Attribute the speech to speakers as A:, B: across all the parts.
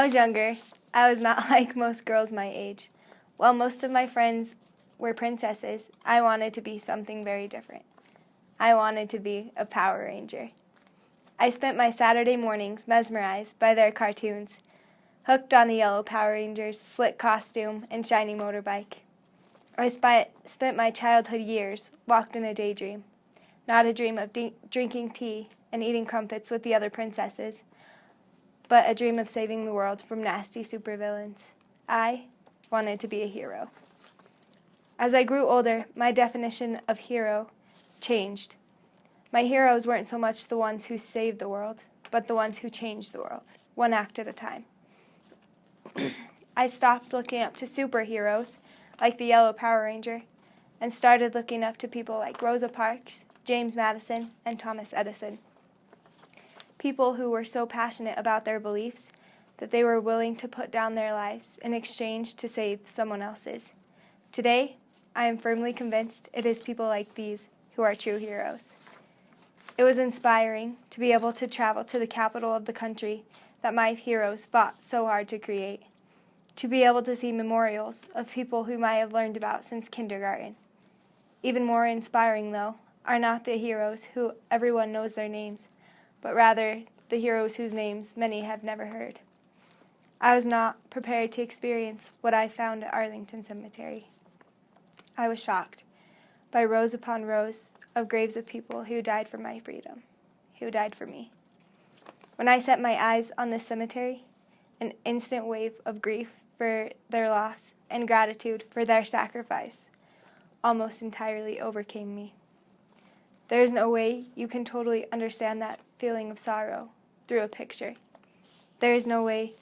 A: was younger, I was not like most girls my age. While most of my friends were princesses, I wanted to be something very different. I wanted to be a Power Ranger. I spent my Saturday mornings mesmerized by their cartoons, hooked on the yellow Power Ranger's slick costume and shiny motorbike. I spent my childhood years locked in a daydream, not a dream of drinking tea and eating crumpets with the other princesses, but a dream of saving the world from nasty supervillains. I wanted to be a hero. As I grew older, my definition of hero changed. My heroes weren't so much the ones who saved the world, but the ones who changed the world, one act at a time. I stopped looking up to superheroes, like the Yellow Power Ranger, and started looking up to people like Rosa Parks, James Madison, and Thomas Edison. People who were so passionate about their beliefs that they were willing to put down their lives in exchange to save someone else's. Today, I am firmly convinced it is people like these who are true heroes. It was inspiring to be able to travel to the capital of the country that my heroes fought so hard to create, to be able to see memorials of people whom I have learned about since kindergarten. Even more inspiring, though, are not the heroes who everyone knows their names, but rather the heroes whose names many have never heard. I was not prepared to experience what I found at Arlington Cemetery. I was shocked by rows upon rows of graves of people who died for my freedom, who died for me. When I set my eyes on this cemetery, an instant wave of grief for their loss and gratitude for their sacrifice almost entirely overcame me. There is no way you can totally understand that feeling of sorrow through a picture. There is no way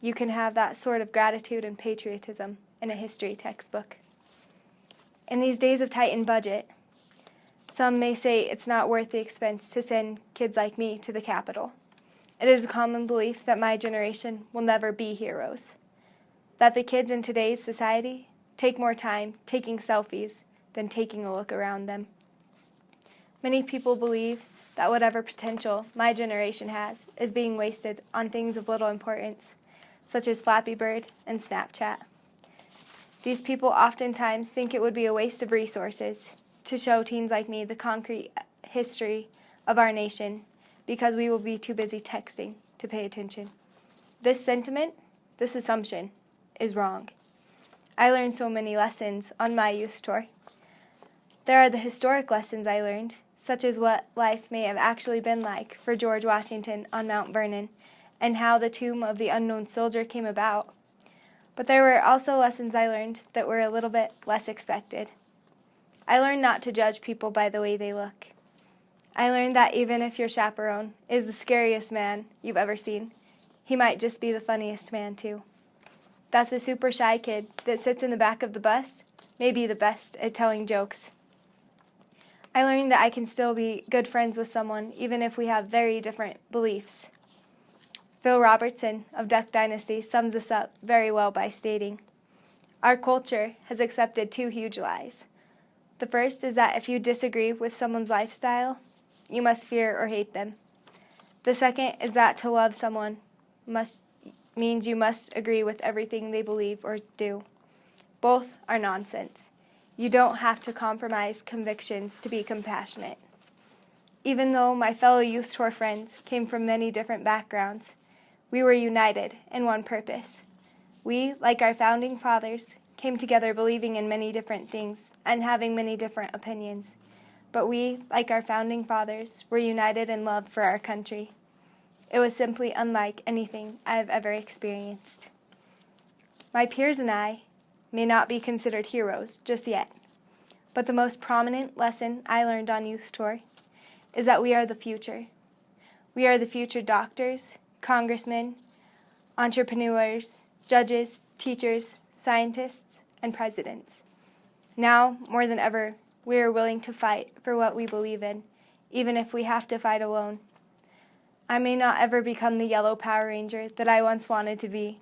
A: you can have that sort of gratitude and patriotism in a history textbook. In these days of tightened budget, some may say it's not worth the expense to send kids like me to the Capitol. It is a common belief that my generation will never be heroes, that the kids in today's society take more time taking selfies than taking a look around them. Many people believe that whatever potential my generation has is being wasted on things of little importance, such as Flappy Bird and Snapchat. These people oftentimes think it would be a waste of resources to show teens like me the concrete history of our nation because we will be too busy texting to pay attention. This sentiment, this assumption, is wrong. I learned so many lessons on my youth tour. There are the historic lessons I learned, such as what life may have actually been like for George Washington on Mount Vernon, and how the tomb of the unknown soldier came about. But there were also lessons I learned that were a little bit less expected. I learned not to judge people by the way they look. I learned that even if your chaperone is the scariest man you've ever seen, he might just be the funniest man too. That the super shy kid that sits in the back of the bus may be the best at telling jokes. I learned that I can still be good friends with someone even if we have very different beliefs. Phil Robertson of Duck Dynasty sums this up very well by stating, "Our culture has accepted two huge lies. The first is that if you disagree with someone's lifestyle, you must fear or hate them. The second is that to love someone means you must agree with everything they believe or do. Both are nonsense. You don't have to compromise convictions to be compassionate." Even though my fellow youth tour friends came from many different backgrounds, we were united in one purpose. We, like our founding fathers, came together believing in many different things and having many different opinions. But we, like our founding fathers, were united in love for our country. It was simply unlike anything I have ever experienced. My peers and I may not be considered heroes just yet, but the most prominent lesson I learned on youth tour is that we are the future. We are the future doctors, congressmen, entrepreneurs, judges, teachers, scientists, and presidents. Now, more than ever, we are willing to fight for what we believe in, even if we have to fight alone. I may not ever become the yellow Power Ranger that I once wanted to be,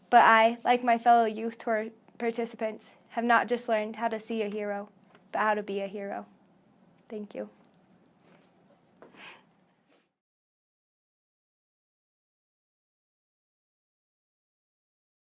A: but I, like my fellow youth tour participants, have not just learned how to see a hero, but how to be a hero. Thank you.